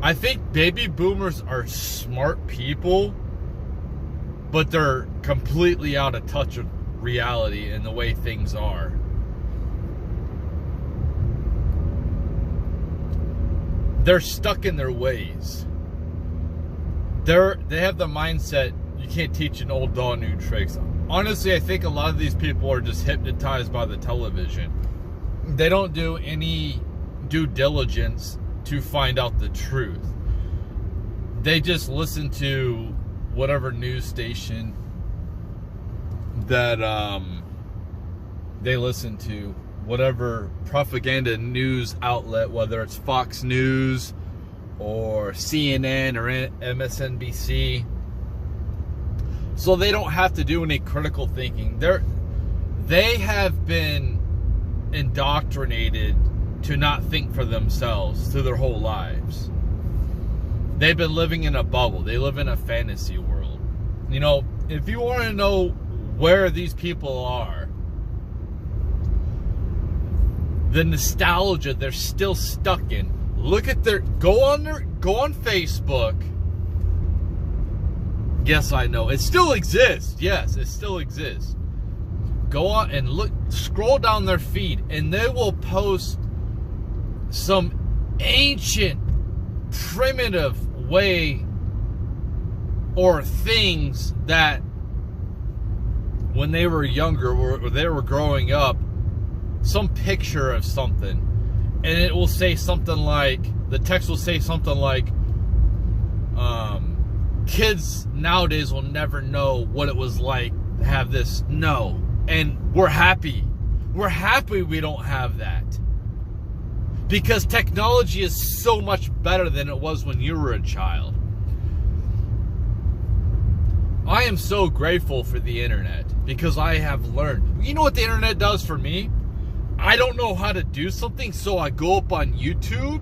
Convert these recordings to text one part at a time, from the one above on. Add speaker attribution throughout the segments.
Speaker 1: I think baby boomers are smart people, but they're completely out of touch with reality and the way things are. They're stuck in their ways. They have the mindset, you can't teach an old dog new tricks. Honestly, I think a lot of these people are just hypnotized by the television. They don't do any due diligence to find out the truth. They just listen to whatever news station that they listen to, whatever propaganda news outlet, whether it's Fox News or CNN or MSNBC. So they don't have to do any critical thinking. They have been indoctrinated to not think for themselves through their whole lives. They've been living in a bubble. They live in a fantasy world. You know, if you want to know where these people are, the nostalgia they're still stuck in. Look at go on Facebook. Yes, I know. It still exists. Yes, it still exists. Go on and look, scroll down their feed, and they will post some ancient, primitive way or things that when they were younger or they were growing up, some picture of something, and it will say something like, the text will say something like, kids nowadays will never know what it was like to have this. No. And we're happy we don't have that, because technology is so much better than it was when you were a child. I am so grateful for the internet, because I have learned. You know what the internet does for me? I don't know how to do something, so I go up on YouTube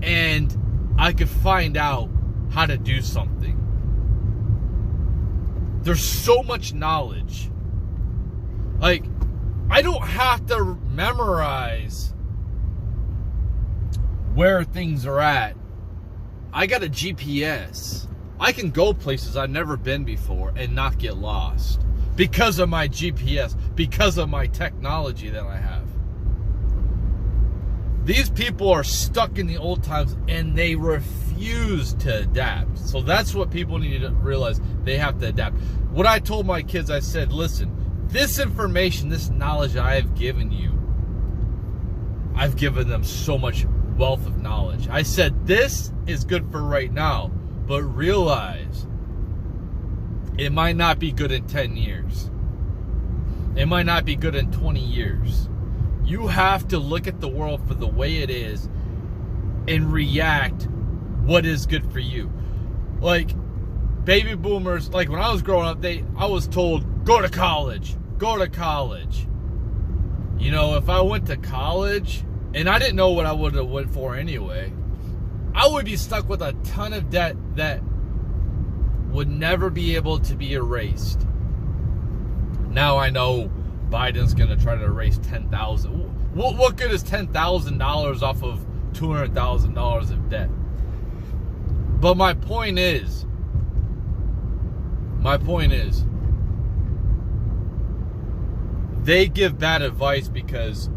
Speaker 1: and I could find out how to do something. There's so much knowledge. Like, I don't have to memorize where things are at. I got a GPS. I can go places I've never been before and not get lost because of my GPS, because of my technology that I have. These people are stuck in the old times and they refuse to adapt. So that's what people need to realize. They have to adapt. What I told my kids, I said, listen, this information, this knowledge I have given you, I've given them so much wealth of knowledge. I said, this is good for right now, but realize it might not be good in 10 years. It might not be good in 20 years. You have to look at the world for the way it is and react what is good for you. Like, baby boomers, like when I was growing up, I was told, go to college. Go to college. You know, if I went to college, and I didn't know what I would have went for anyway, I would be stuck with a ton of debt that would never be able to be erased. Now I know Biden's going to try to erase $10,000. What good is $10,000 off of $200,000 of debt? But my point is, they give bad advice because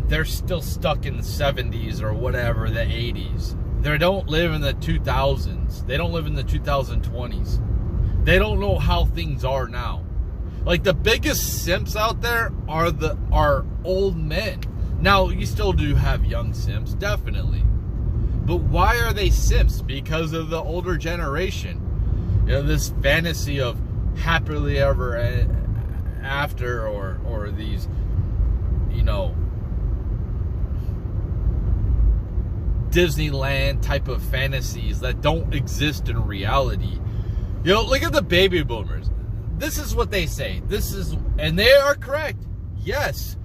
Speaker 1: they're still stuck in the 70s or whatever, the 80s. They don't live in the 2000s. They don't live in the 2020s. They don't know how things are now. Like, the biggest simps out there are old men. Now, you still do have young simps, definitely. But why are they simps? Because of the older generation. You know, this fantasy of happily ever after, or these, you know, Disneyland type of fantasies that don't exist in reality. You know, look at the baby boomers. This is what they say. And they are correct. Yes,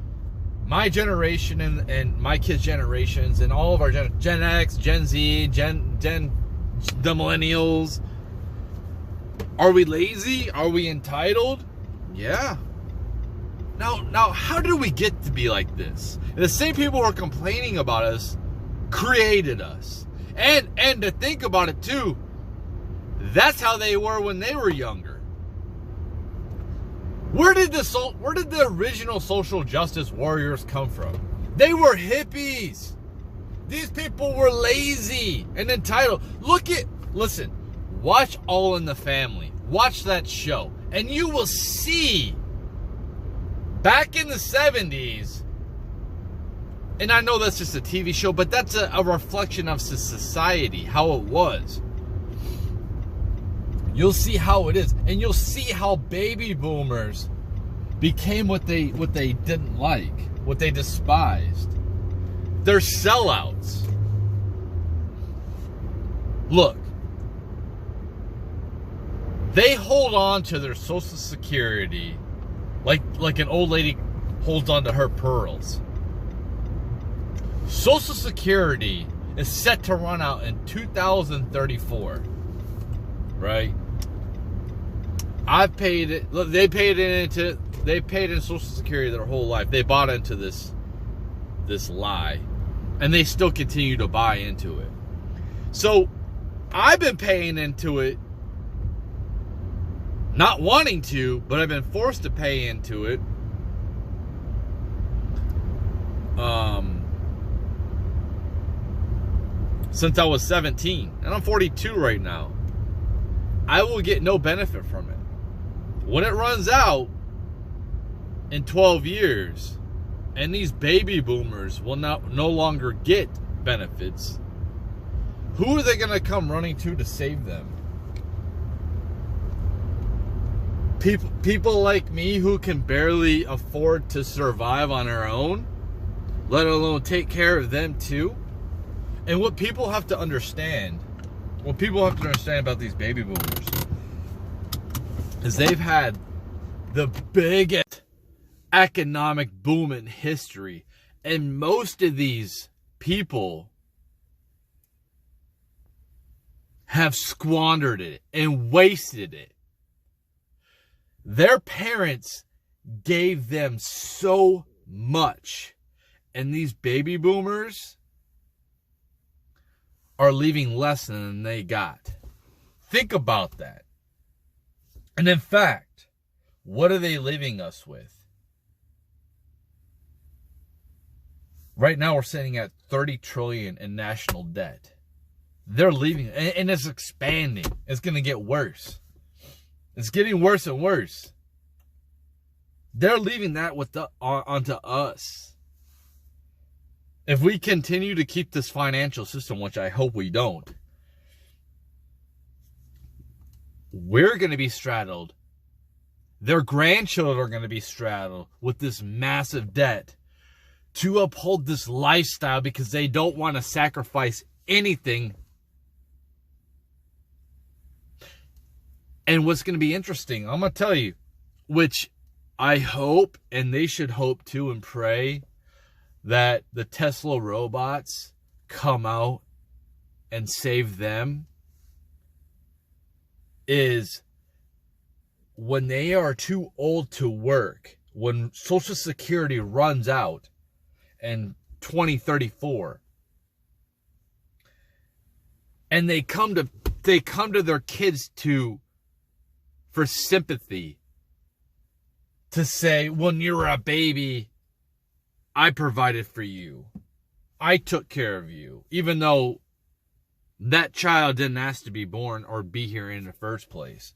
Speaker 1: my generation and my kids' generations and all of our Gen X, Gen Z, the millennials. Are we lazy? Are we entitled? Yeah. Now, how did we get to be like this? And the same people who are complaining about us created us. And to think about it too, that's how they were when they were younger. Where did the original social justice warriors come from? They were hippies. These people were lazy and entitled. Listen, watch All in the Family. Watch that show. And you will see, back in the 70s, and I know that's just a TV show, but that's a reflection of society, how it was. You'll see how it is. And you'll see how baby boomers became what they didn't like, what they despised. They're sellouts. Look, they hold on to their Social Security like an old lady holds on to her pearls. Social Security is set to run out in 2034, right? I've paid it. Look, they paid into Social Security their whole life. They bought into this lie, and they still continue to buy into it. So I've been paying into it, not wanting to, but I've been forced to pay into it. Since I was 17, and I'm 42 right now. I will get no benefit from it. When it runs out in 12 years, and these baby boomers will no longer get benefits, who are they going to come running to save them? People like me who can barely afford to survive on our own, let alone take care of them too. And what people have to understand about these baby boomers is they've had the biggest economic boom in history. And most of these people have squandered it and wasted it. Their parents gave them so much. And these baby boomers are leaving less than they got. Think about that. And in fact, what are they leaving us with? Right now we're sitting at 30 trillion in national debt. They're leaving, and it's expanding. It's going to get worse. It's getting worse and worse. They're leaving that onto us. If we continue to keep this financial system, which I hope we don't, we're going to be straddled. Their grandchildren are going to be straddled with this massive debt to uphold this lifestyle because they don't want to sacrifice anything. And what's going to be interesting, I'm going to tell you, which I hope, and they should hope too and pray, that the Tesla robots come out and save them, is when they are too old to work, when Social Security runs out in 2034, and they come to their kids for sympathy, to say, when you were a baby, I provided for you. I took care of you. Even though that child didn't ask to be born or be here in the first place.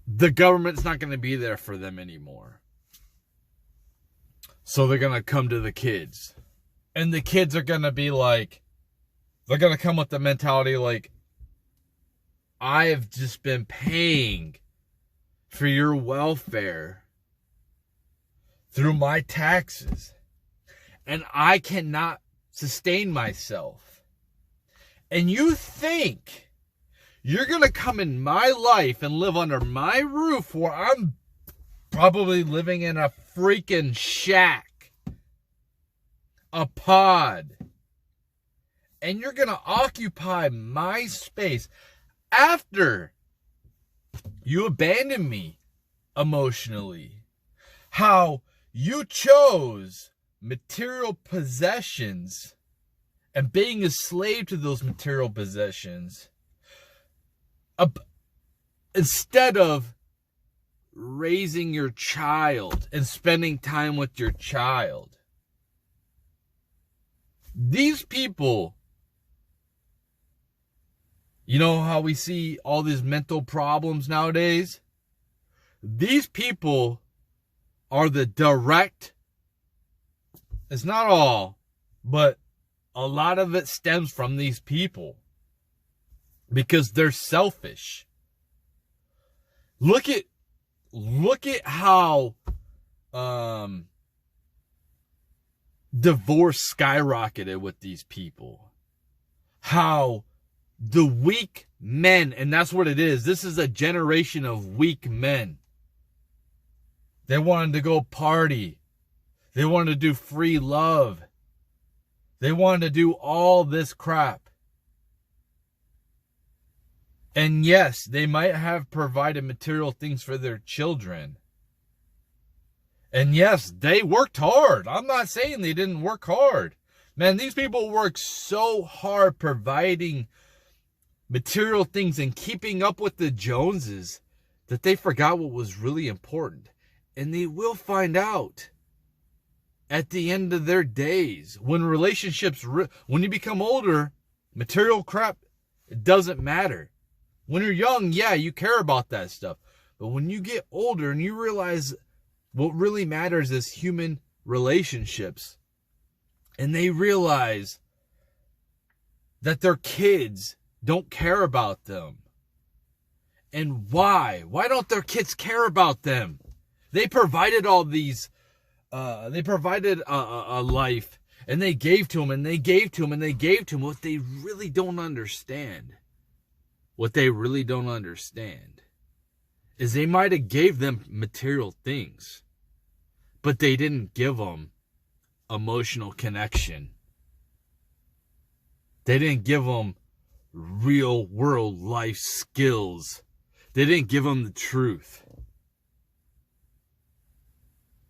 Speaker 1: The government's not going to be there for them anymore. So they're going to come to the kids. And the kids are going to be like, they're going to come with the mentality like, I have just been paying for your welfare through my taxes, and I cannot sustain myself. And you think you're going to come in my life and live under my roof where I'm probably living in a freaking shack, a pod, and you're going to occupy my space after you abandoned me emotionally? How you chose material possessions and being a slave to those material possessions instead of raising your child and spending time with your child. These people, you know how we see all these mental problems nowadays? These people are the direct, it's not all, but a lot of it stems from these people because they're selfish. Look at how divorce skyrocketed with these people. How the weak men, and that's what it is. This is a generation of weak men. They wanted to go party. They wanted to do free love. They wanted to do all this crap. And yes, they might have provided material things for their children. And yes, they worked hard. I'm not saying they didn't work hard. Man, these people work so hard providing material things and keeping up with the Joneses that they forgot what was really important. And they will find out at the end of their days. When relationships, when you become older, material crap, it doesn't matter. When you're young, yeah, you care about that stuff. But when you get older and you realize what really matters is human relationships, and they realize that their kids don't care about them. And why? Why don't their kids care about them? They provided all these, they provided a life, and they gave to them, and they gave to them, and they gave to them. What they really don't understand, is they might have gave them material things, but they didn't give them emotional connection. They didn't give them real world life skills. They didn't give them the truth.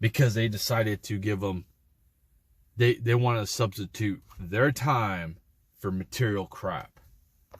Speaker 1: Because they decided to give them, they want to substitute their time for material crap.